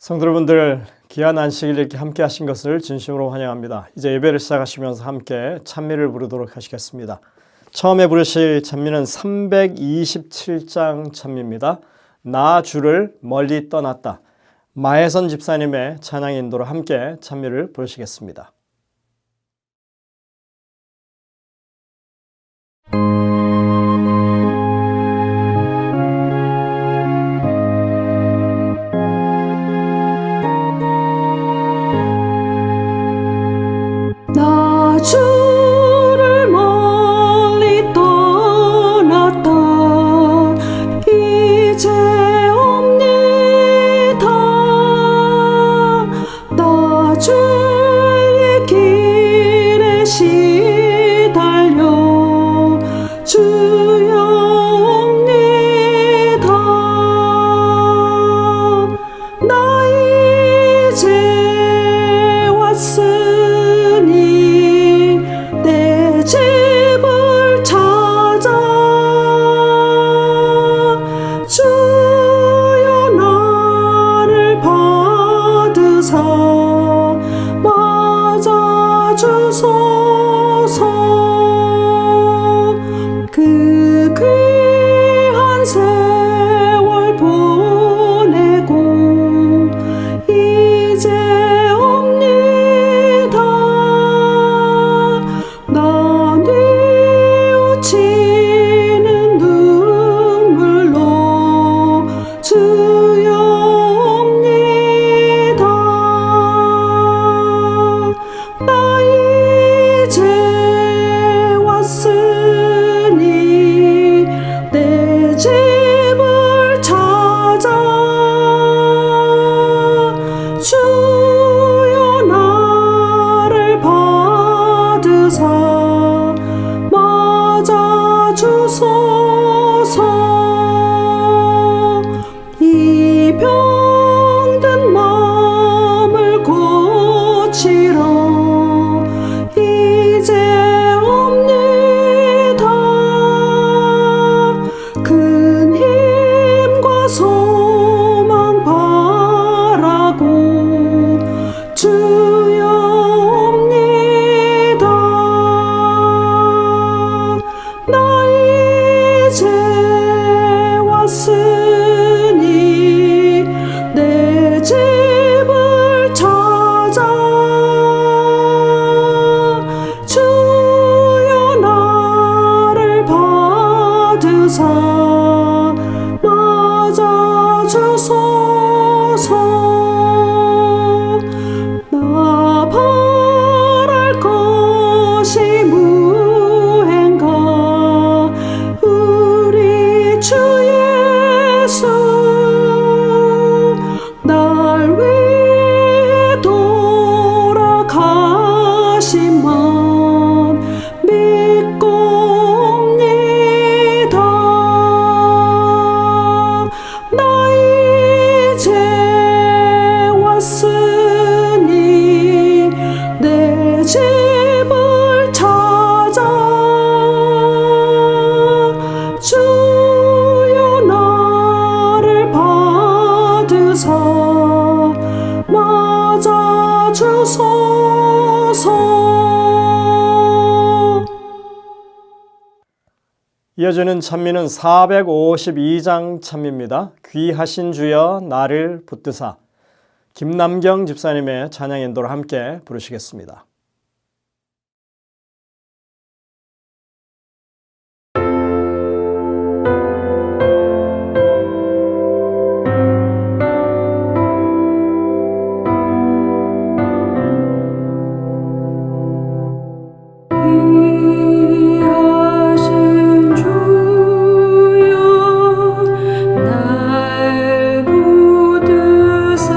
성도 여러분들, 귀한 안식일 이렇게 함께 하신 것을 진심으로 환영합니다. 이제 예배를 시작하시면서 함께 찬미를 부르도록 하시겠습니다. 처음에 부르실 찬미는 327장 찬미입니다. 나 주를 멀리 떠났다. 마혜선 집사님의 찬양 인도로 함께 찬미를 부르시겠습니다. 나 주를 멀리 떠났다. 이제 옵니다. 나 주의 길에 시달려 주여 옵니다. 나 이제 왔으니 내 집을 찾아 주여 나를 받으사 맞아주소서. 그 귀한 세월 보내고 이제 옵니다. 나 뉘우치는 눈물로 주여 옵니다. 나 이제 왔으니 내 집을 찾아 주여 나를 받으사 맞아주소서. 이 병든 마음을 고치러 이제 옵니다. 큰 힘과 소망 바라고 주여 옵니다. 나 이제 왔으니 내 집을 찾아 주여 나를 받으사 맞아주소서. 나 바랄 것이 무엇인가. 우리 주 예수 날 위해 돌아가심만 믿고 옵니다. 나 이제 왔으니 내 집을 찾아 주여 나를 받으사 맞아주소서. 이어지는 찬미는 452장 찬미입니다. 귀하신 주여 나를 붙드사. 김남경 집사님의 찬양 인도로 함께 부르시겠습니다. 귀하신 주여 날 붙드사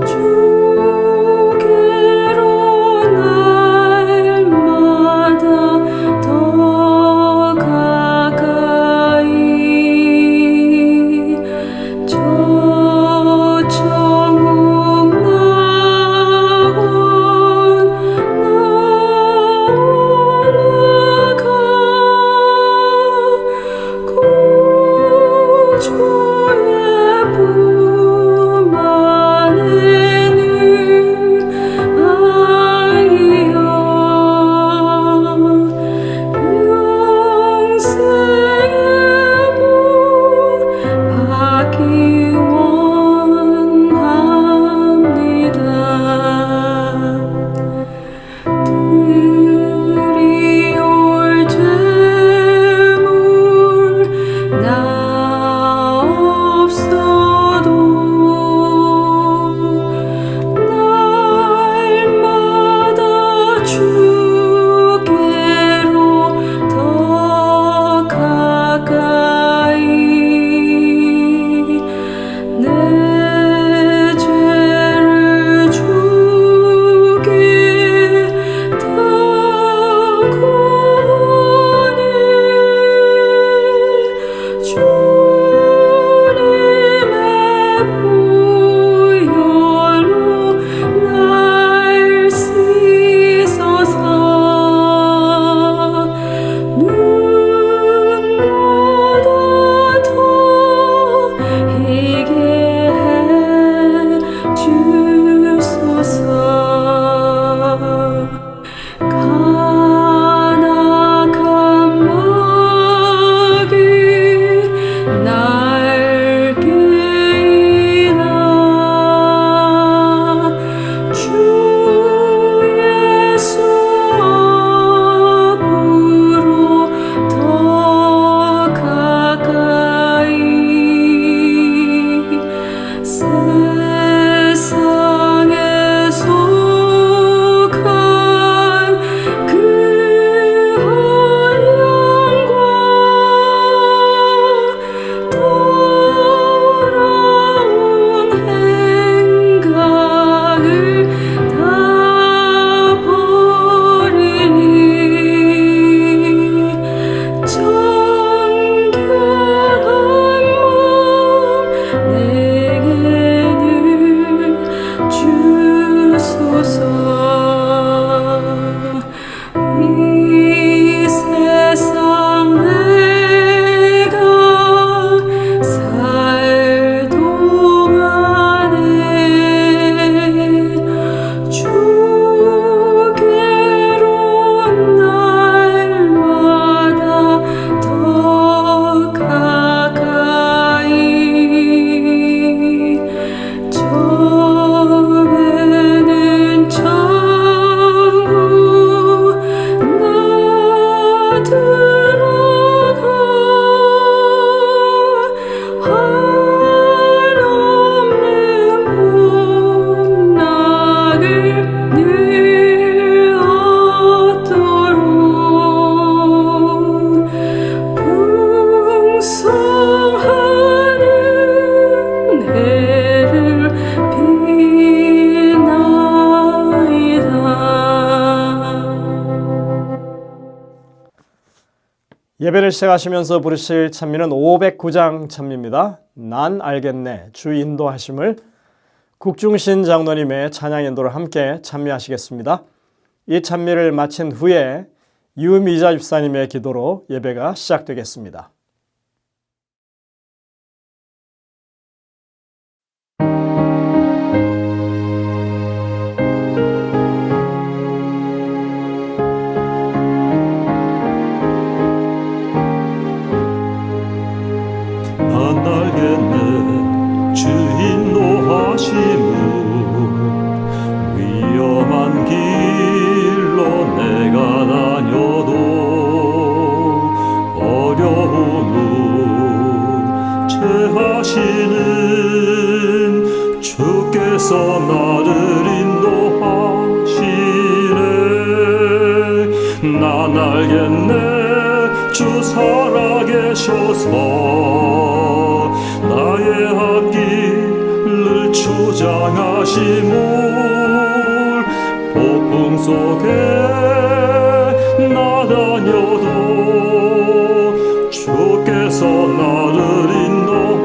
주의 예배를 시작하시면서 부르실 찬미는 509장 찬미입니다. 난 알겠네 주 인도하심을 국중신 장로님의 찬양 인도를 함께 찬미하시겠습니다. 이 찬미를 마친 후에 유미자 집사님의 기도로 예배가 시작되겠습니다. 난 알겠네 주 인도하심을 위험한 길로 내가 다녀도 어려움을 제하시는 주께서 나를 인도하시네. 난 알겠네 주 살아계셔서 나의 앞길을 주장하심을 폭풍 속에 나 다녀도 주께서 나를 인도하시네.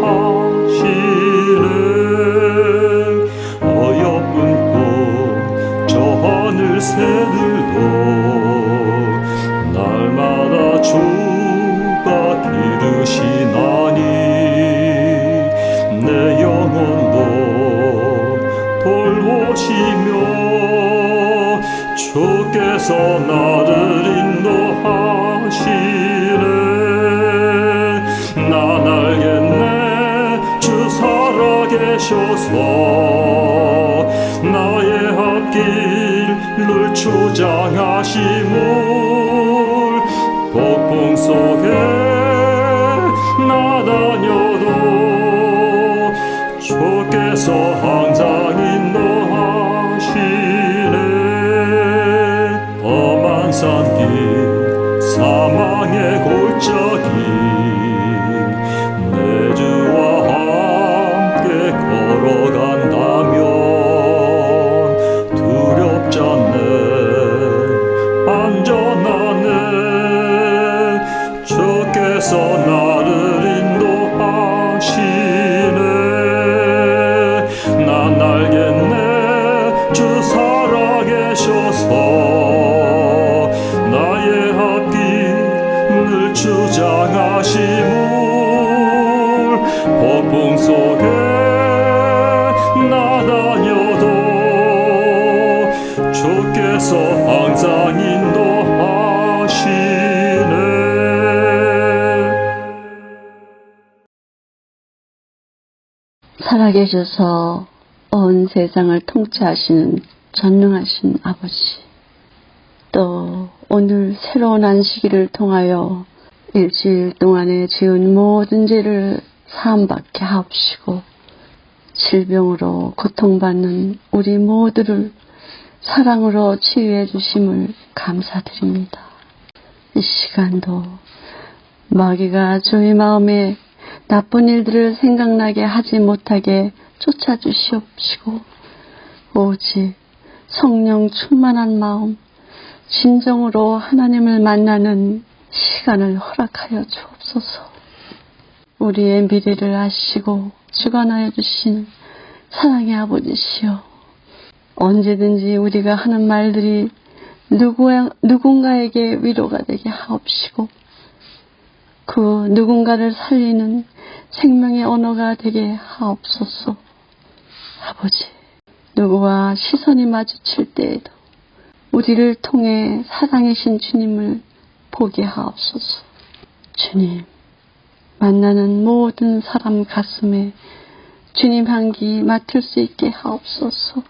어여쁜 꽃저 하늘 새들도 날마다 주가 기르시나니 내 영혼도 돌보시며 주께서 나를 인도하시네. 난 알겠네 주 살아계셔서 나의 앞길을 주장하심을 폭풍 속에 나 다녀도 주께서 항상 인도하시네. 험한 산길 사망의 골짜기 내 주와 함께 걸어간다면 두렵지 않네 안전하네 주께서 나를 인도하시네. 난 알겠네 주 살아계셔서 나의 앞길을 주장하심을 폭풍 속에 나 다녀도 주께서 항상 인도하시네. 살아계셔서 온 세상을 통치하시는 전능하신 아버지, 또 오늘 새로운 안식일을 통하여 일주일 동안에 지은 모든 죄를 사함받게 하옵시고 질병으로 고통받는 우리 모두를 사랑으로 치유해 주심을 감사드립니다. 이 시간도 마귀가 저희 마음에 나쁜 일들을 생각나게 하지 못하게 쫓아주시옵시고 오직 성령 충만한 마음, 진정으로 하나님을 만나는 시간을 허락하여 주옵소서. 우리의 미래를 아시고 주관하여 주시는 사랑의 아버지시여, 언제든지 우리가 하는 말들이 누군가에게 위로가 되게 하옵시고 그 누군가를 살리는 생명의 언어가 되게 하옵소서. 아버지, 누구와 시선이 마주칠 때에도 우리를 통해 사랑이신 주님을 보게 하옵소서. 주님, 만나는 모든 사람 가슴에 주님 향기 맡을 수 있게 하옵소서.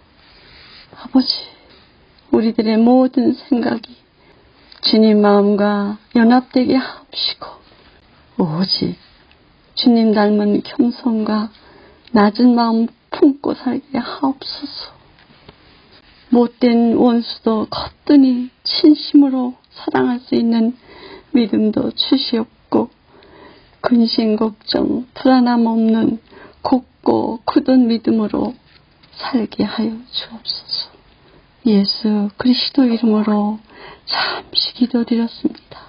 아버지, 우리들의 모든 생각이 주님 마음과 연합되게 하옵시고 오직 주님 닮은 겸손과 낮은 마음 품고 살게 하옵소서. 못된 원수도 거뜬히 진심으로 사랑할 수 있는 믿음도 주시옵고 근심 걱정 불안함 없는 곱고 굳은 믿음으로 살게 하여 주옵소서. 예수 그리스도 이름으로 잠시 기도드렸습니다.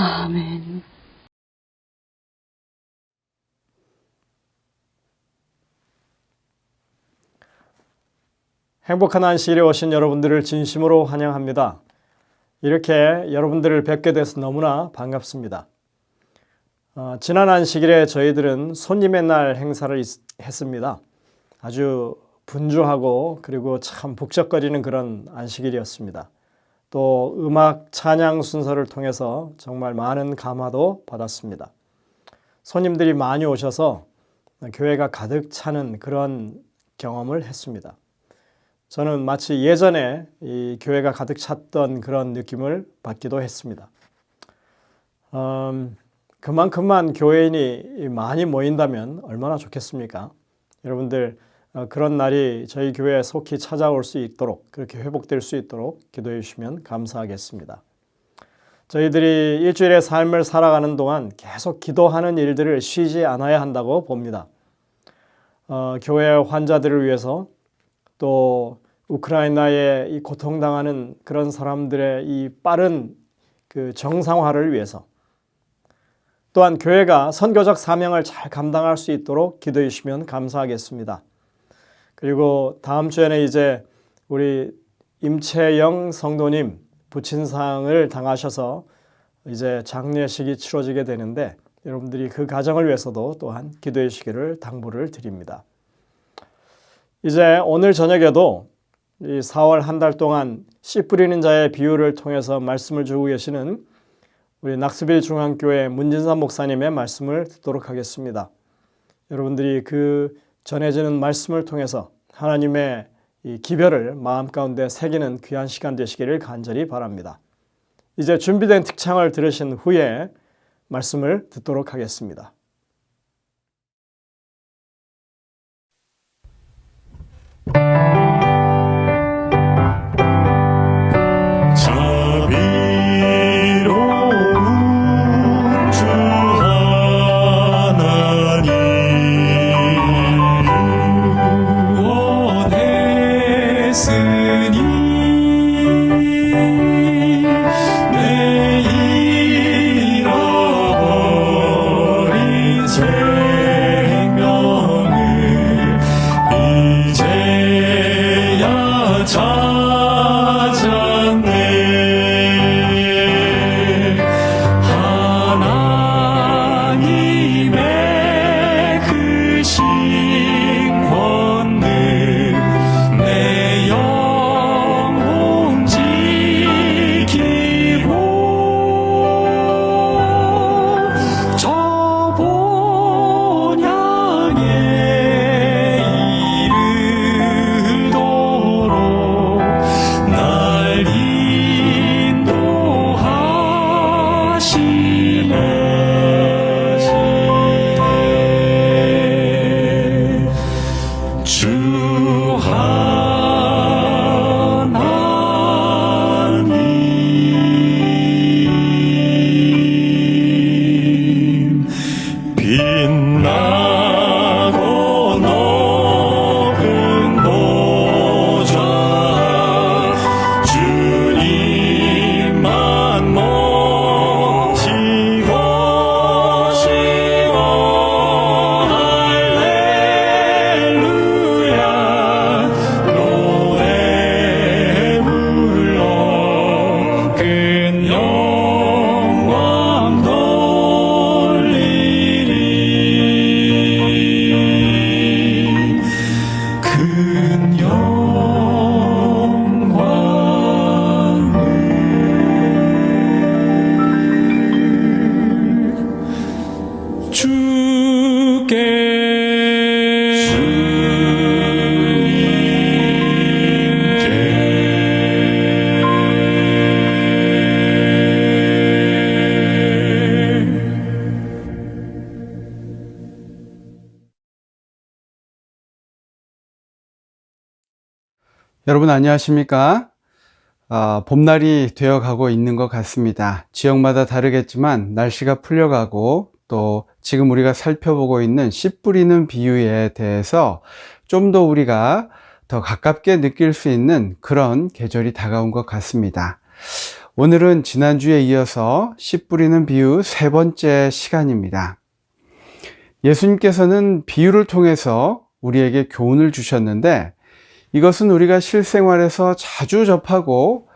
아멘. 행복한 안식일에 오신 여러분들을 진심으로 환영합니다. 이렇게 여러분들을 뵙게 돼서 너무나 반갑습니다. 지난 안식일에 저희들은 손님의 날 행사를 했습니다. 아주 분주하고 그리고 참 북적거리는 그런 안식일이었습니다. 또 음악 찬양 순서를 통해서 정말 많은 감화도 받았습니다. 손님들이 많이 오셔서 교회가 가득 차는 그런 경험을 했습니다. 저는 마치 예전에 이 교회가 가득 찼던 그런 느낌을 받기도 했습니다. 그만큼만 교회인이 많이 모인다면 얼마나 좋겠습니까? 여러분들 그런 날이 저희 교회에 속히 찾아올 수 있도록, 그렇게 회복될 수 있도록 기도해 주시면 감사하겠습니다. 저희들이 일주일의 삶을 살아가는 동안 계속 기도하는 일들을 쉬지 않아야 한다고 봅니다. 교회 환자들을 위해서, 또 우크라이나에 이 고통당하는 그런 사람들의 이 빠른 그 정상화를 위해서, 또한 교회가 선교적 사명을 잘 감당할 수 있도록 기도해 주시면 감사하겠습니다. 그리고 다음 주에는 이제 우리 임채영 성도님 부친상을 당하셔서 이제 장례식이 치러지게 되는데, 여러분들이 그 가정을 위해서도 또한 기도해 주시기를 당부를 드립니다. 이제 오늘 저녁에도 이 4월 한 달 동안 씨 뿌리는 자의 비유를 통해서 말씀을 주고 계시는 우리 낙스빌 중앙교회 문진삼 목사님의 말씀을 듣도록 하겠습니다. 여러분들이 그 전해지는 말씀을 통해서 하나님의 이 기별을 마음 가운데 새기는 귀한 시간 되시기를 간절히 바랍니다. 이제 준비된 특창을 들으신 후에 말씀을 듣도록 하겠습니다. 자비로운 주 하나님 원했으니 내 잃어버린 생명을 이제야 찾았네. 하나님의 크신 권능 내 영혼 지키고 저 본향에 이르도록 날 인도하시네. 주 하나님 빛나고 높은 보좌 주님만 모시고 할렐루야 노래 불러 큰 영광 돌리리. 큰 영광을 주께 여러분 안녕하십니까? 봄날이 되어가고 있는 것 같습니다. 지역마다 다르겠지만 날씨가 풀려가고 또 지금 우리가 살펴보고 있는 씨 뿌리는 비유에 대해서 좀 더 우리가 더 가깝게 느낄 수 있는 그런 계절이 다가온 것 같습니다. 오늘은 지난주에 이어서 씨 뿌리는 비유 세 번째 시간입니다. 예수님께서는 비유를 통해서 우리에게 교훈을 주셨는데 이것은 우리가 실생활에서 자주 접하고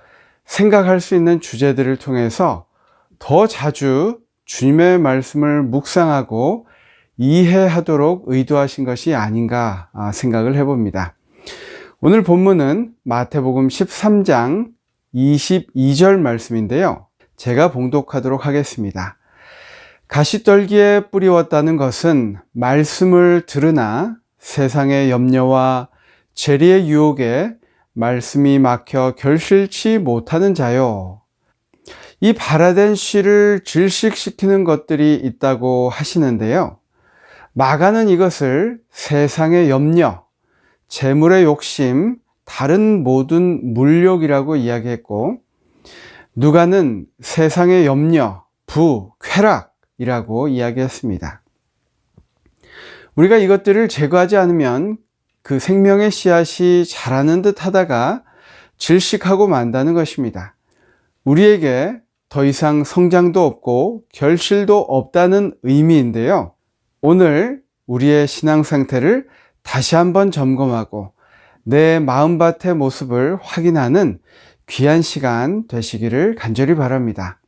생각할 수 있는 주제들을 통해서 더 자주 주님의 말씀을 묵상하고 이해하도록 의도하신 것이 아닌가 생각을 해봅니다. 오늘 본문은 마태복음 13장 22절 말씀인데요. 제가 봉독하도록 하겠습니다. 가시떨기에 뿌리웠다는 것은 말씀을 들으나 세상의 염려와 재리의 유혹에 말씀이 막혀 결실치 못하는 자요. 이 발화된 씨를 질식시키는 것들이 있다고 하시는데요. 마가는 이것을 세상의 염려, 재물의 욕심, 다른 모든 물욕이라고 이야기했고, 누가는 세상의 염려, 부, 쾌락이라고 이야기했습니다. 우리가 이것들을 제거하지 않으면 그 생명의 씨앗이 자라는 듯 하다가 질식하고 만다는 것입니다. 우리에게 더 이상 성장도 없고 결실도 없다는 의미인데요. 오늘 우리의 신앙 상태를 다시 한번 점검하고 내 마음밭의 모습을 확인하는 귀한 시간 되시기를 간절히 바랍니다.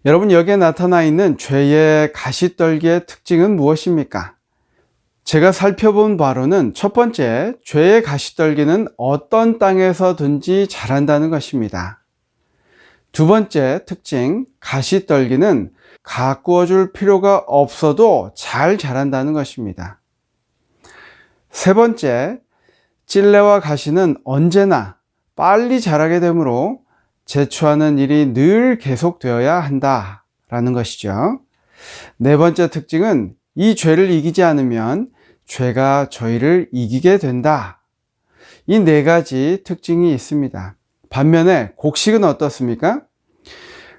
여러분, 여기에 나타나 있는 죄의 가시떨기의 특징은 무엇입니까? 제가 살펴본 바로는 첫 번째, 죄의 가시떨기는 어떤 땅에서든지 자란다는 것입니다. 두 번째 특징, 가시떨기는 가꾸어줄 필요가 없어도 잘 자란다는 것입니다. 세 번째, 찔레와 가시는 언제나 빨리 자라게 되므로 제초하는 일이 늘 계속되어야 한다라는 것이죠. 네 번째 특징은 이 죄를 이기지 않으면 죄가 저희를 이기게 된다. 이 네 가지 특징이 있습니다. 반면에 곡식은 어떻습니까?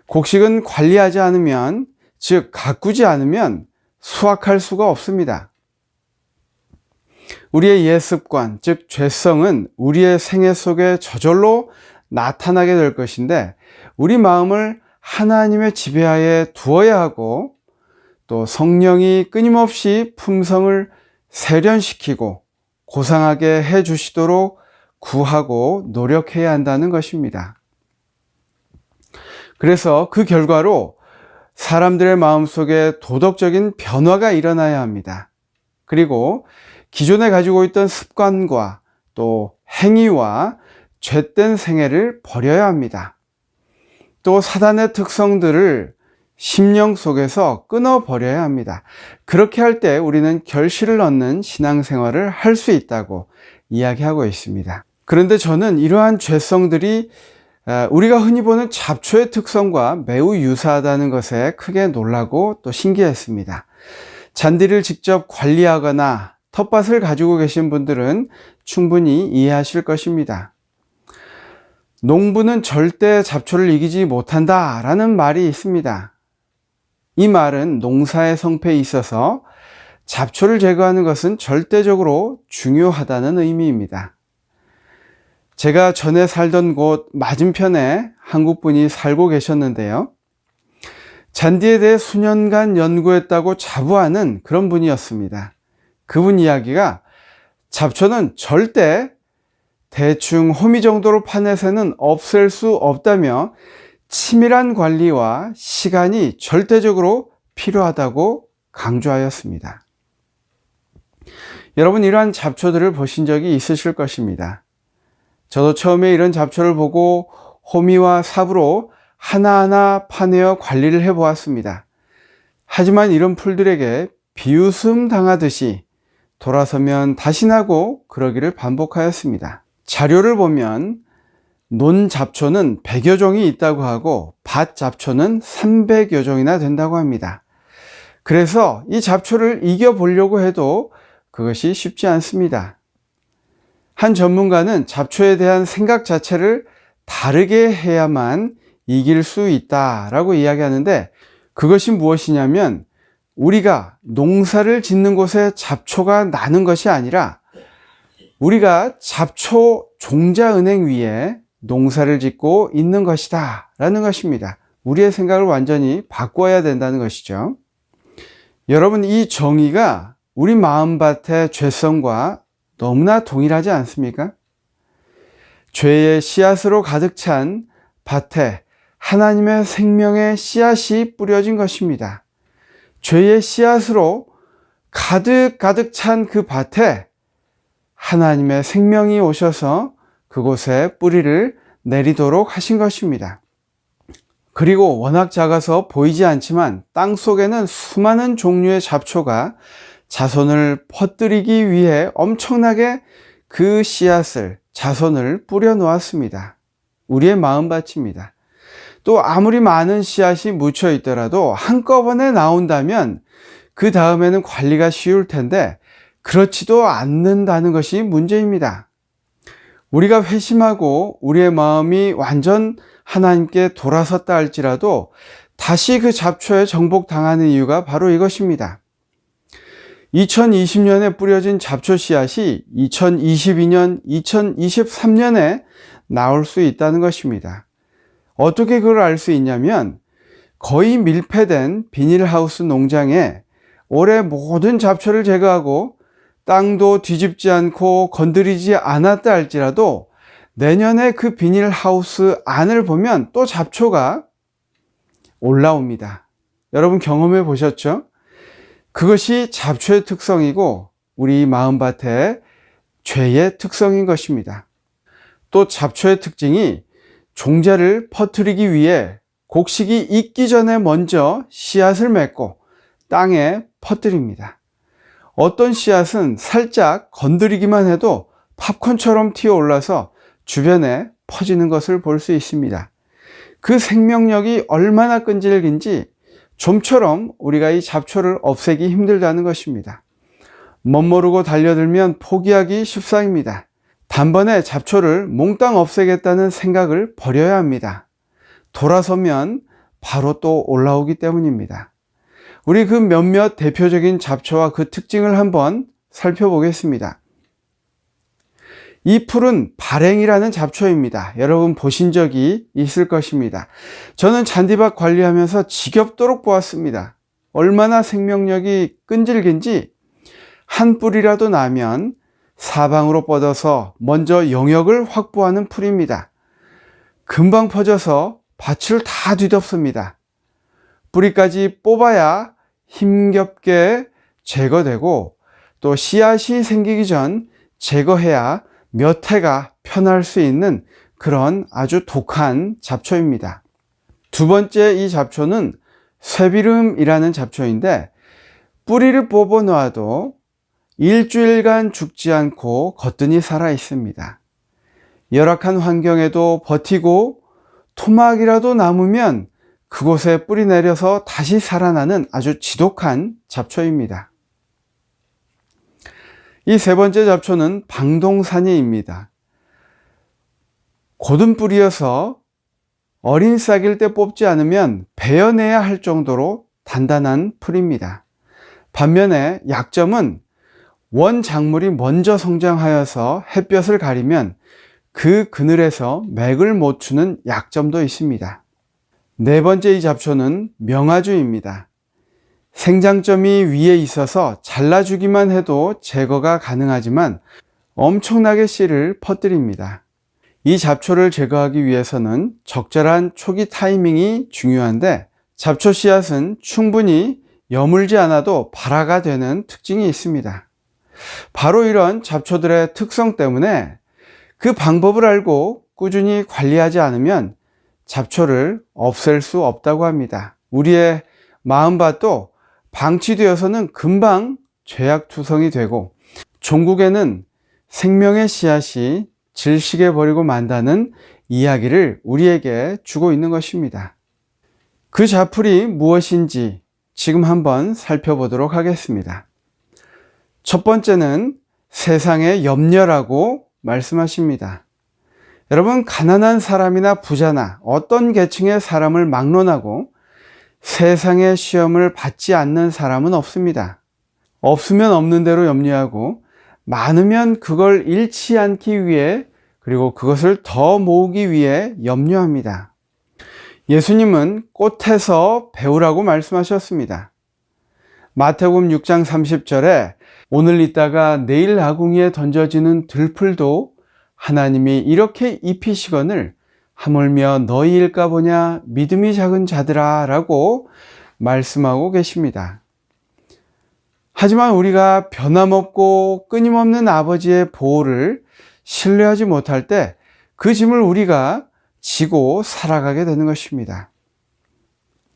곡식은 관리하지 않으면, 즉 가꾸지 않으면 수확할 수가 없습니다. 우리의 옛습관, 즉 죄성은 우리의 생애 속에 저절로 나타나게 될 것인데 우리 마음을 하나님의 지배하에 두어야 하고 또 성령이 끊임없이 품성을 세련시키고 고상하게 해 주시도록 구하고 노력해야 한다는 것입니다. 그래서 그 결과로 사람들의 마음속에 도덕적인 변화가 일어나야 합니다. 그리고 기존에 가지고 있던 습관과 또 행위와 죄된 생애를 버려야 합니다. 또 사단의 특성들을 심령 속에서 끊어버려야 합니다. 그렇게 할 때 우리는 결실을 얻는 신앙생활을 할 수 있다고 이야기하고 있습니다. 그런데 저는 이러한 죄성들이 우리가 흔히 보는 잡초의 특성과 매우 유사하다는 것에 크게 놀라고 또 신기했습니다. 잔디를 직접 관리하거나 텃밭을 가지고 계신 분들은 충분히 이해하실 것입니다. 농부는 절대 잡초를 이기지 못한다라는 말이 있습니다. 이 말은 농사의 성패에 있어서 잡초를 제거하는 것은 절대적으로 중요하다는 의미입니다. 제가 전에 살던 곳 맞은편에 한국분이 살고 계셨는데요. 잔디에 대해 수년간 연구했다고 자부하는 그런 분이었습니다. 그분 이야기가 잡초는 절대 대충 호미 정도로 파내서는 없앨 수 없다며 치밀한 관리와 시간이 절대적으로 필요하다고 강조하였습니다. 여러분, 이러한 잡초들을 보신 적이 있으실 것입니다. 저도 처음에 이런 잡초를 보고 호미와 삽으로 하나하나 파내어 관리를 해보았습니다. 하지만 이런 풀들에게 비웃음 당하듯이 돌아서면 다시 나고 그러기를 반복하였습니다. 자료를 보면 논 잡초는 100여 종이 있다고 하고 밭 잡초는 300여 종이나 된다고 합니다. 그래서 이 잡초를 이겨보려고 해도 그것이 쉽지 않습니다. 한 전문가는 잡초에 대한 생각 자체를 다르게 해야만 이길 수 있다라고 이야기하는데 그것이 무엇이냐면 우리가 농사를 짓는 곳에 잡초가 나는 것이 아니라 우리가 잡초 종자은행 위에 농사를 짓고 있는 것이다 라는 것입니다. 우리의 생각을 완전히 바꿔야 된다는 것이죠. 여러분, 이 정의가 우리 마음밭의 죄성과 너무나 동일하지 않습니까? 죄의 씨앗으로 가득 찬 밭에 하나님의 생명의 씨앗이 뿌려진 것입니다. 죄의 씨앗으로 가득 찬 그 밭에 하나님의 생명이 오셔서 그곳에 뿌리를 내리도록 하신 것입니다. 그리고 워낙 작아서 보이지 않지만 땅 속에는 수많은 종류의 잡초가 자손을 퍼뜨리기 위해 엄청나게 그 씨앗을, 자손을 뿌려 놓았습니다. 우리의 마음밭입니다. 또 아무리 많은 씨앗이 묻혀 있더라도 한꺼번에 나온다면 그 다음에는 관리가 쉬울 텐데 그렇지도 않는다는 것이 문제입니다. 우리가 회심하고 우리의 마음이 완전 하나님께 돌아섰다 할지라도 다시 그 잡초에 정복당하는 이유가 바로 이것입니다. 2020년에 뿌려진 잡초 씨앗이 2022년, 2023년에 나올 수 있다는 것입니다. 어떻게 그걸 알 수 있냐면 거의 밀폐된 비닐하우스 농장에 올해 모든 잡초를 제거하고 땅도 뒤집지 않고 건드리지 않았다 할지라도 내년에 그 비닐하우스 안을 보면 또 잡초가 올라옵니다. 여러분 경험해 보셨죠? 그것이 잡초의 특성이고 우리 마음밭의 죄의 특성인 것입니다. 또 잡초의 특징이 종자를 퍼뜨리기 위해 곡식이 익기 전에 먼저 씨앗을 맺고 땅에 퍼뜨립니다. 어떤 씨앗은 살짝 건드리기만 해도 팝콘처럼 튀어올라서 주변에 퍼지는 것을 볼 수 있습니다. 그 생명력이 얼마나 끈질긴지 좀처럼 우리가 이 잡초를 없애기 힘들다는 것입니다. 멋모르고 달려들면 포기하기 십상입니다. 단번에 잡초를 몽땅 없애겠다는 생각을 버려야 합니다. 돌아서면 바로 또 올라오기 때문입니다. 우리 그 몇몇 대표적인 잡초와 그 특징을 한번 살펴보겠습니다. 이 풀은 발행이라는 잡초입니다. 여러분 보신 적이 있을 것입니다. 저는 잔디밭 관리하면서 지겹도록 보았습니다. 얼마나 생명력이 끈질긴지 한 뿌리라도 나면 사방으로 뻗어서 먼저 영역을 확보하는 풀입니다. 금방 퍼져서 밭을 다 뒤덮습니다. 뿌리까지 뽑아야 힘겹게 제거되고 또 씨앗이 생기기 전 제거해야 몇 해가 편할 수 있는 그런 아주 독한 잡초입니다. 두 번째 이 잡초는 쇠비름이라는 잡초인데 뿌리를 뽑아 놓아도 일주일간 죽지 않고 거뜬히 살아 있습니다. 열악한 환경에도 버티고 토막이라도 남으면 그곳에 뿌리 내려서 다시 살아나는 아주 지독한 잡초입니다. 이 세 번째 잡초는 방동산이입니다. 곧은 뿌리여서 어린 싹일 때 뽑지 않으면 베어내야 할 정도로 단단한 풀입니다. 반면에 약점은 원작물이 먼저 성장하여서 햇볕을 가리면 그 그늘에서 맥을 못 추는 약점도 있습니다. 네 번째 이 잡초는 명아주입니다. 생장점이 위에 있어서 잘라주기만 해도 제거가 가능하지만 엄청나게 씨를 퍼뜨립니다. 이 잡초를 제거하기 위해서는 적절한 초기 타이밍이 중요한데 잡초 씨앗은 충분히 여물지 않아도 발화가 되는 특징이 있습니다. 바로 이런 잡초들의 특성 때문에 그 방법을 알고 꾸준히 관리하지 않으면 잡초를 없앨 수 없다고 합니다. 우리의 마음밭도 방치되어서는 금방 죄악투성이 되고 종국에는 생명의 씨앗이 질식해 버리고 만다는 이야기를 우리에게 주고 있는 것입니다. 그 잡풀이 무엇인지 지금 한번 살펴보도록 하겠습니다. 첫 번째는 세상의 염려라고 말씀하십니다. 여러분, 가난한 사람이나 부자나 어떤 계층의 사람을 막론하고 세상의 시험을 받지 않는 사람은 없습니다. 없으면 없는 대로 염려하고 많으면 그걸 잃지 않기 위해 그리고 그것을 더 모으기 위해 염려합니다. 예수님은 꽃에서 배우라고 말씀하셨습니다. 마태복음 6장 30절에 오늘 있다가 내일 아궁이에 던져지는 들풀도 하나님이 이렇게 입히시거늘 하물며 너희일까 보냐 믿음이 작은 자들아 라고 말씀하고 계십니다. 하지만 우리가 변함없고 끊임없는 아버지의 보호를 신뢰하지 못할 때 그 짐을 우리가 지고 살아가게 되는 것입니다.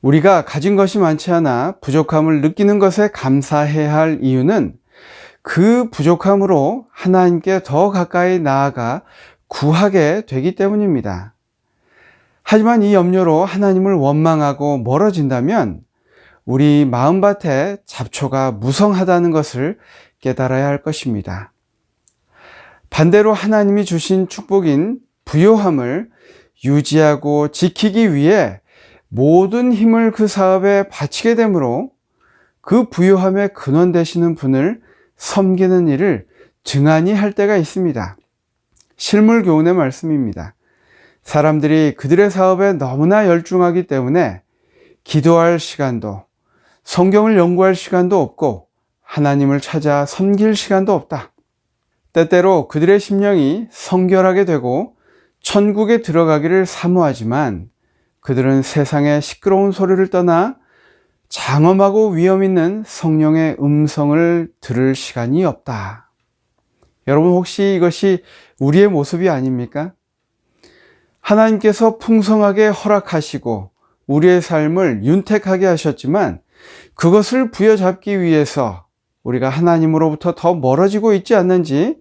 우리가 가진 것이 많지 않아 부족함을 느끼는 것에 감사해야 할 이유는 그 부족함으로 하나님께 더 가까이 나아가 구하게 되기 때문입니다. 하지만 이 염려로 하나님을 원망하고 멀어진다면 우리 마음밭에 잡초가 무성하다는 것을 깨달아야 할 것입니다. 반대로 하나님이 주신 축복인 부요함을 유지하고 지키기 위해 모든 힘을 그 사업에 바치게 되므로 그 부요함의 근원 되시는 분을 섬기는 일을 증안히 할 때가 있습니다. 실물교훈의 말씀입니다. 사람들이 그들의 사업에 너무나 열중하기 때문에 기도할 시간도, 성경을 연구할 시간도 없고 하나님을 찾아 섬길 시간도 없다. 때때로 그들의 심령이 성결하게 되고 천국에 들어가기를 사모하지만 그들은 세상의 시끄러운 소리를 떠나 장엄하고 위험 있는 성령의 음성을 들을 시간이 없다. 여러분 혹시 이것이 우리의 모습이 아닙니까? 하나님께서 풍성하게 허락하시고 우리의 삶을 윤택하게 하셨지만 그것을 부여잡기 위해서 우리가 하나님으로부터 더 멀어지고 있지 않는지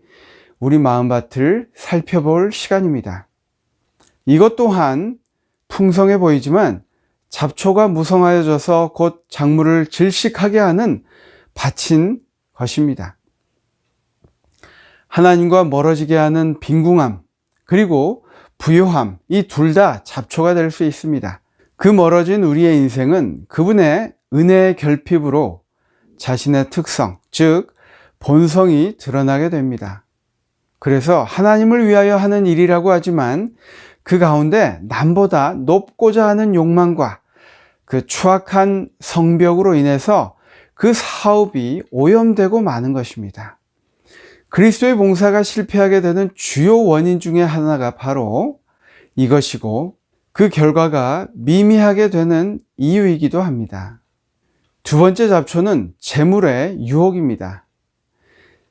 우리 마음밭을 살펴볼 시간입니다. 이것 또한 풍성해 보이지만 잡초가 무성하여져서 곧 작물을 질식하게 하는 밭인 것입니다. 하나님과 멀어지게 하는 빈궁함 그리고 부요함, 이 둘 다 잡초가 될 수 있습니다. 그 멀어진 우리의 인생은 그분의 은혜의 결핍으로 자신의 특성, 즉 본성이 드러나게 됩니다. 그래서 하나님을 위하여 하는 일이라고 하지만 그 가운데 남보다 높고자 하는 욕망과 그 추악한 성벽으로 인해서 그 사업이 오염되고 마는 것입니다. 그리스도의 봉사가 실패하게 되는 주요 원인 중에 하나가 바로 이것이고 그 결과가 미미하게 되는 이유이기도 합니다. 두 번째 잡초는 재물의 유혹입니다.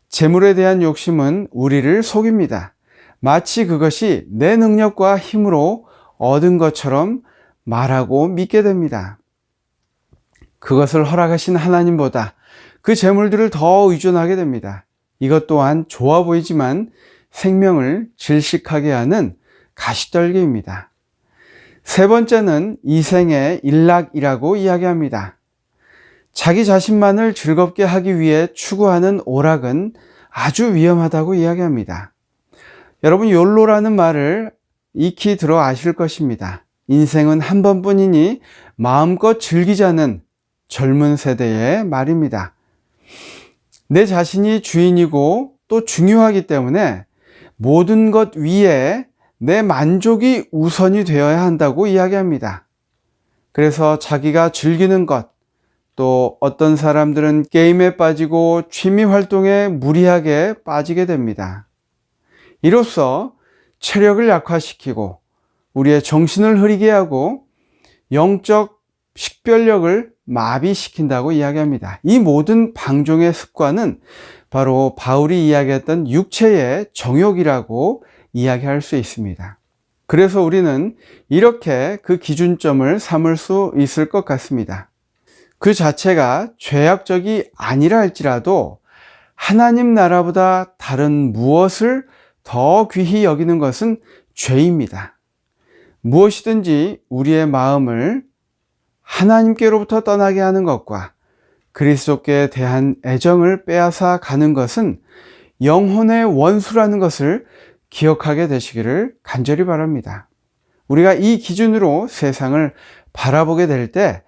재물에 대한 욕심은 우리를 속입니다. 마치 그것이 내 능력과 힘으로 얻은 것처럼 말하고 믿게 됩니다. 그것을 허락하신 하나님보다 그 재물들을 더 의존하게 됩니다. 이것 또한 좋아 보이지만 생명을 질식하게 하는 가시떨기입니다. 세 번째는 이생의 일락이라고 이야기합니다. 자기 자신만을 즐겁게 하기 위해 추구하는 오락은 아주 위험하다고 이야기합니다. 여러분, 욜로라는 말을 익히 들어 아실 것입니다. 인생은 한 번뿐이니 마음껏 즐기자는 젊은 세대의 말입니다. 내 자신이 주인이고 또 중요하기 때문에 모든 것 위에 내 만족이 우선이 되어야 한다고 이야기합니다. 그래서 자기가 즐기는 것, 또 어떤 사람들은 게임에 빠지고 취미 활동에 무리하게 빠지게 됩니다. 이로써 체력을 약화시키고 우리의 정신을 흐리게 하고 영적 식별력을 마비시킨다고 이야기합니다. 이 모든 방종의 습관은 바로 바울이 이야기했던 육체의 정욕이라고 이야기할 수 있습니다. 그래서 우리는 이렇게 그 기준점을 삼을 수 있을 것 같습니다. 그 자체가 죄악적이 아니라 할지라도 하나님 나라보다 다른 무엇을 더 귀히 여기는 것은 죄입니다. 무엇이든지 우리의 마음을 하나님께로부터 떠나게 하는 것과 그리스도께 대한 애정을 빼앗아 가는 것은 영혼의 원수라는 것을 기억하게 되시기를 간절히 바랍니다. 우리가 이 기준으로 세상을 바라보게 될 때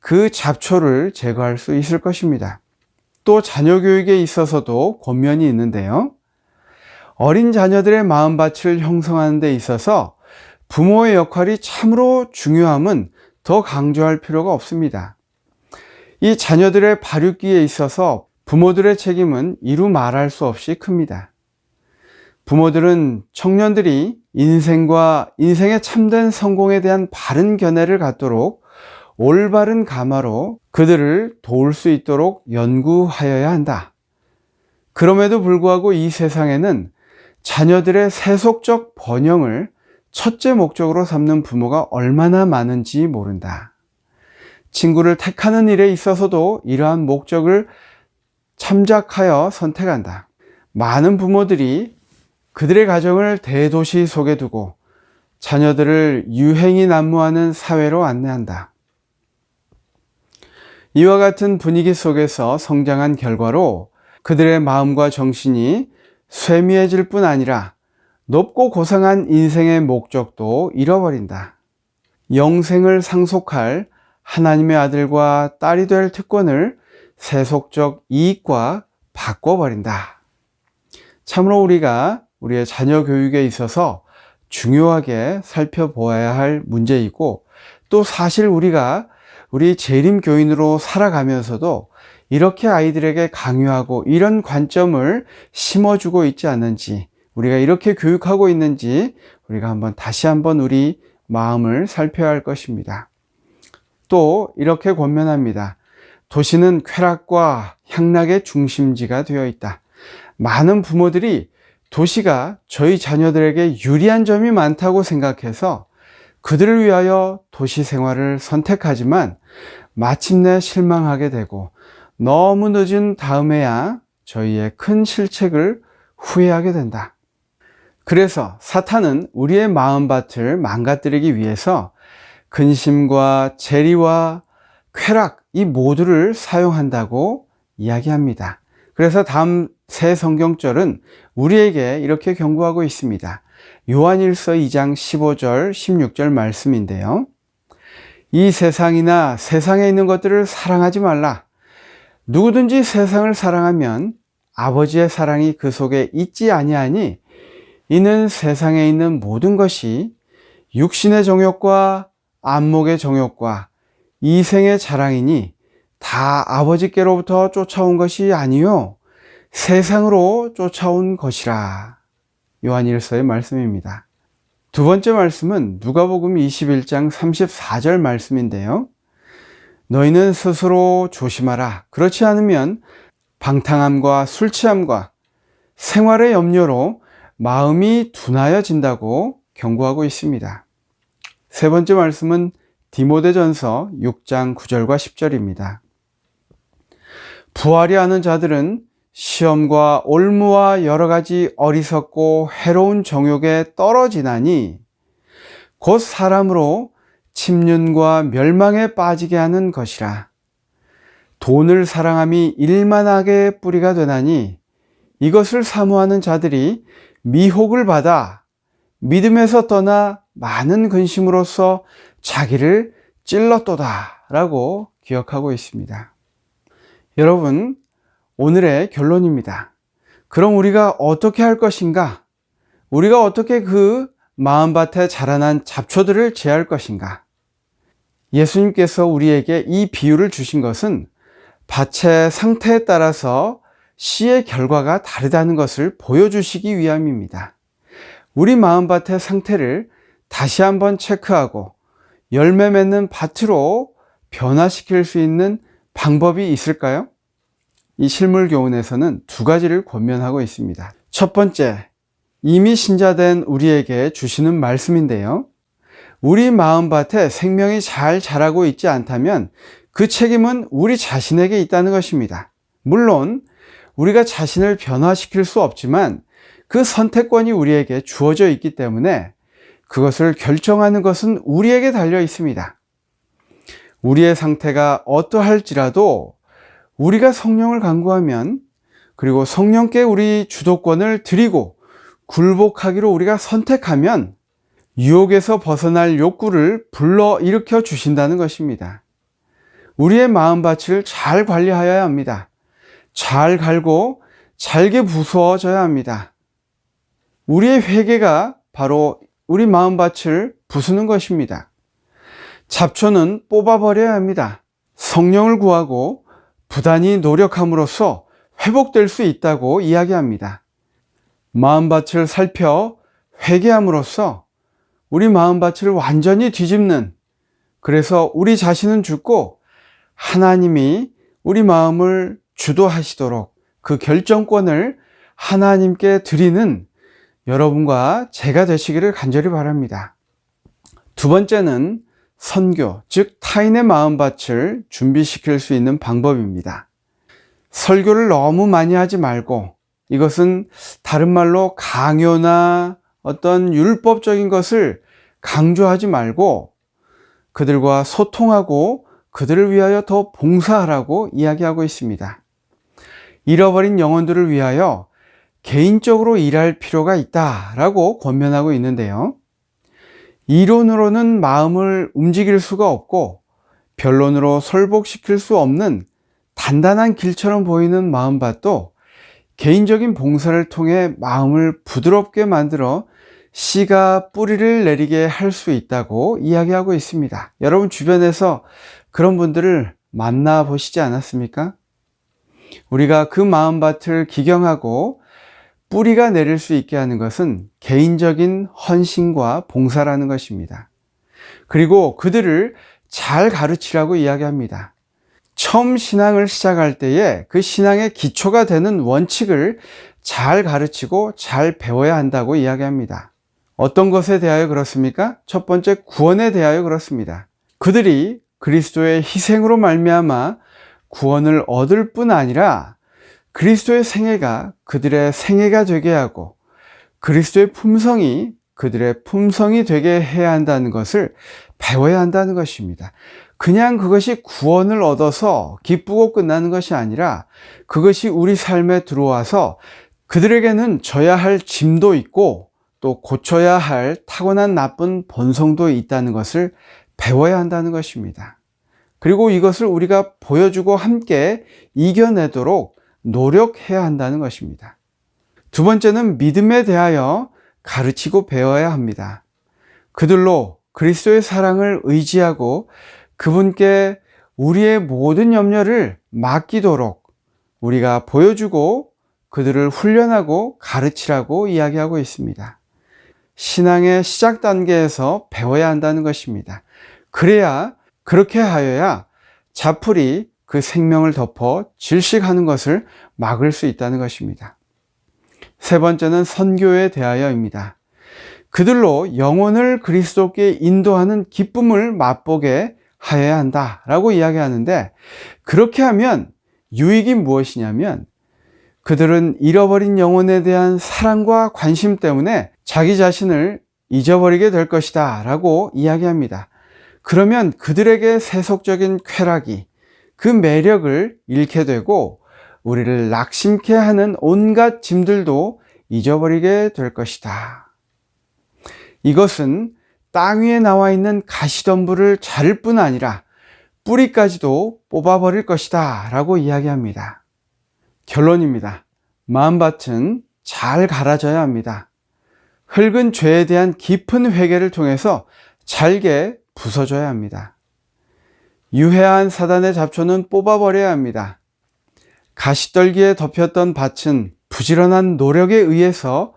그 잡초를 제거할 수 있을 것입니다. 또 자녀 교육에 있어서도 권면이 있는데요. 어린 자녀들의 마음밭을 형성하는 데 있어서 부모의 역할이 참으로 중요함은 더 강조할 필요가 없습니다. 이 자녀들의 발육기에 있어서 부모들의 책임은 이루 말할 수 없이 큽니다. 부모들은 청년들이 인생과 인생의 참된 성공에 대한 바른 견해를 갖도록 올바른 가마로 그들을 도울 수 있도록 연구하여야 한다. 그럼에도 불구하고 이 세상에는 자녀들의 세속적 번영을 첫째 목적으로 삼는 부모가 얼마나 많은지 모른다. 친구를 택하는 일에 있어서도 이러한 목적을 참작하여 선택한다. 많은 부모들이 그들의 가정을 대도시 속에 두고 자녀들을 유행이 난무하는 사회로 안내한다. 이와 같은 분위기 속에서 성장한 결과로 그들의 마음과 정신이 쇠미해질 뿐 아니라 높고 고상한 인생의 목적도 잃어버린다. 영생을 상속할 하나님의 아들과 딸이 될 특권을 세속적 이익과 바꿔버린다. 참으로 우리가 우리의 자녀 교육에 있어서 중요하게 살펴보아야 할 문제이고, 또 사실 우리가 우리 재림 교인으로 살아가면서도 이렇게 아이들에게 강요하고 이런 관점을 심어주고 있지 않는지, 우리가 이렇게 교육하고 있는지 우리가 다시 한번 우리 마음을 살펴야 할 것입니다. 또 이렇게 권면합니다. 도시는 쾌락과 향락의 중심지가 되어 있다. 많은 부모들이 도시가 저희 자녀들에게 유리한 점이 많다고 생각해서 그들을 위하여 도시 생활을 선택하지만 마침내 실망하게 되고 너무 늦은 다음에야 저희의 큰 실책을 후회하게 된다. 그래서 사탄은 우리의 마음밭을 망가뜨리기 위해서 근심과 재리와 쾌락, 이 모두를 사용한다고 이야기합니다. 그래서 다음 새 성경절은 우리에게 이렇게 경고하고 있습니다. 요한일서 2장 15절 16절 말씀인데요. 이 세상이나 세상에 있는 것들을 사랑하지 말라. 누구든지 세상을 사랑하면 아버지의 사랑이 그 속에 있지 아니하니, 이는 세상에 있는 모든 것이 육신의 정욕과 안목의 정욕과 이생의 자랑이니 다 아버지께로부터 쫓아온 것이 아니요 세상으로 쫓아온 것이라. 요한일서의 말씀입니다. 두 번째 말씀은 누가복음 21장 34절 말씀인데요. 너희는 스스로 조심하라. 그렇지 않으면 방탕함과 술 취함과 생활의 염려로 마음이 둔하여진다고 경고하고 있습니다. 세 번째 말씀은 디모데전서 6장 9절과 10절입니다. 부하려 하는 자들은 시험과 올무와 여러 가지 어리석고 해로운 정욕에 떨어지나니 곧 사람으로 침륜과 멸망에 빠지게 하는 것이라. 돈을 사랑함이 일만하게 뿌리가 되나니 이것을 사모하는 자들이 미혹을 받아 믿음에서 떠나 많은 근심으로써 자기를 찔렀도다 라고 기억하고 있습니다. 여러분, 오늘의 결론입니다. 그럼 우리가 어떻게 할 것인가? 우리가 어떻게 그 마음밭에 자라난 잡초들을 제할 것인가? 예수님께서 우리에게 이 비유를 주신 것은 밭의 상태에 따라서 씨의 결과가 다르다는 것을 보여주시기 위함입니다. 우리 마음밭의 상태를 다시 한번 체크하고 열매 맺는 밭으로 변화시킬 수 있는 방법이 있을까요? 이 실물 교훈에서는 두 가지를 권면하고 있습니다. 첫 번째, 이미 신자된 우리에게 주시는 말씀인데요. 우리 마음밭에 생명이 잘 자라고 있지 않다면 그 책임은 우리 자신에게 있다는 것입니다. 물론 우리가 자신을 변화시킬 수 없지만 그 선택권이 우리에게 주어져 있기 때문에 그것을 결정하는 것은 우리에게 달려 있습니다. 우리의 상태가 어떠할지라도 우리가 성령을 간구하면, 그리고 성령께 우리 주도권을 드리고 굴복하기로 우리가 선택하면 유혹에서 벗어날 욕구를 불러일으켜 주신다는 것입니다. 우리의 마음밭을 잘 관리하여야 합니다. 잘 갈고 잘게 부수어져야 합니다. 우리의 회개가 바로 우리 마음밭을 부수는 것입니다. 잡초는 뽑아버려야 합니다. 성령을 구하고 부단히 노력함으로써 회복될 수 있다고 이야기합니다. 마음밭을 살펴 회개함으로써 우리 마음밭을 완전히 뒤집는, 그래서 우리 자신은 죽고 하나님이 우리 마음을 주도하시도록 그 결정권을 하나님께 드리는 여러분과 제가 되시기를 간절히 바랍니다. 두 번째는 선교, 즉 타인의 마음밭을 준비시킬 수 있는 방법입니다. 설교를 너무 많이 하지 말고, 이것은 다른 말로 강요나 어떤 율법적인 것을 강조하지 말고 그들과 소통하고 그들을 위하여 더 봉사하라고 이야기하고 있습니다. 잃어버린 영혼들을 위하여 개인적으로 일할 필요가 있다라고 권면하고 있는데요. 이론으로는 마음을 움직일 수가 없고 변론으로 설복시킬 수 없는 단단한 길처럼 보이는 마음밭도 개인적인 봉사를 통해 마음을 부드럽게 만들어 씨가 뿌리를 내리게 할 수 있다고 이야기하고 있습니다. 여러분 주변에서 그런 분들을 만나보시지 않았습니까? 우리가 그 마음밭을 기경하고 뿌리가 내릴 수 있게 하는 것은 개인적인 헌신과 봉사라는 것입니다. 그리고 그들을 잘 가르치라고 이야기합니다. 처음 신앙을 시작할 때에 그 신앙의 기초가 되는 원칙을 잘 가르치고 잘 배워야 한다고 이야기합니다. 어떤 것에 대하여 그렇습니까? 첫 번째, 구원에 대하여 그렇습니다. 그들이 그리스도의 희생으로 말미암아 구원을 얻을 뿐 아니라 그리스도의 생애가 그들의 생애가 되게 하고 그리스도의 품성이 그들의 품성이 되게 해야 한다는 것을 배워야 한다는 것입니다. 그냥 그것이 구원을 얻어서 기쁘고 끝나는 것이 아니라 그것이 우리 삶에 들어와서 그들에게는 져야 할 짐도 있고 또 고쳐야 할 타고난 나쁜 본성도 있다는 것을 배워야 한다는 것입니다. 그리고 이것을 우리가 보여주고 함께 이겨내도록 노력해야 한다는 것입니다. 두 번째는 믿음에 대하여 가르치고 배워야 합니다. 그들로 그리스도의 사랑을 의지하고 그분께 우리의 모든 염려를 맡기도록 우리가 보여주고 그들을 훈련하고 가르치라고 이야기하고 있습니다. 신앙의 시작 단계에서 배워야 한다는 것입니다. 그렇게 하여야 자풀이 그 생명을 덮어 질식하는 것을 막을 수 있다는 것입니다. 세 번째는 선교에 대하여입니다. 그들로 영혼을 그리스도께 인도하는 기쁨을 맛보게 하여야 한다라고 이야기하는데, 그렇게 하면 유익이 무엇이냐면 그들은 잃어버린 영혼에 대한 사랑과 관심 때문에 자기 자신을 잊어버리게 될 것이다 라고 이야기합니다. 그러면 그들에게 세속적인 쾌락이 그 매력을 잃게 되고 우리를 낙심케 하는 온갖 짐들도 잊어버리게 될 것이다. 이것은 땅 위에 나와 있는 가시덤불을 자를 뿐 아니라 뿌리까지도 뽑아버릴 것이다 라고 이야기합니다. 결론입니다. 마음밭은 잘 갈아져야 합니다. 흙은 죄에 대한 깊은 회개를 통해서 잘게 부서져야 합니다. 유해한 사단의 잡초는 뽑아버려야 합니다. 가시떨기에 덮였던 밭은 부지런한 노력에 의해서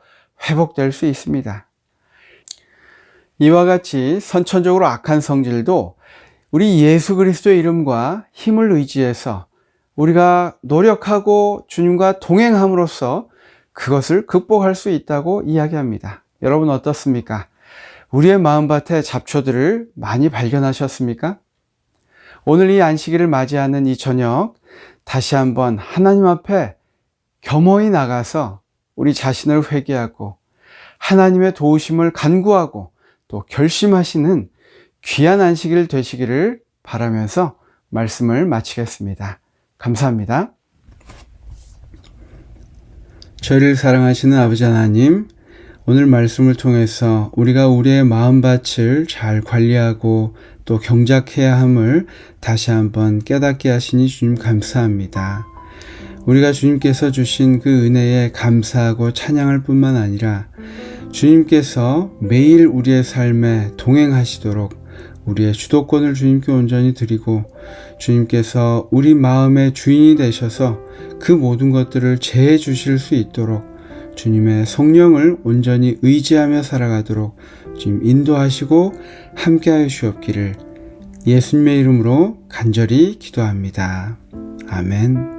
회복될 수 있습니다. 이와 같이 선천적으로 악한 성질도 우리 예수 그리스도의 이름과 힘을 의지해서 우리가 노력하고 주님과 동행함으로써 그것을 극복할 수 있다고 이야기합니다. 여러분 어떻습니까? 우리의 마음밭에 잡초들을 많이 발견하셨습니까? 오늘 이 안식일을 맞이하는 이 저녁 다시 한번 하나님 앞에 겸허히 나가서 우리 자신을 회개하고 하나님의 도우심을 간구하고 또 결심하시는 귀한 안식일 되시기를 바라면서 말씀을 마치겠습니다. 감사합니다. 저희를 사랑하시는 아버지 하나님, 오늘 말씀을 통해서 우리가 우리의 마음밭을 잘 관리하고 또 경작해야 함을 다시 한번 깨닫게 하시니 주님 감사합니다. 우리가 주님께서 주신 그 은혜에 감사하고 찬양할 뿐만 아니라 주님께서 매일 우리의 삶에 동행하시도록 우리의 주도권을 주님께 온전히 드리고 주님께서 우리 마음의 주인이 되셔서 그 모든 것들을 제해 주실 수 있도록 주님의 성령을 온전히 의지하며 살아가도록 주님 인도하시고 함께하여 주옵기를 예수님의 이름으로 간절히 기도합니다. 아멘.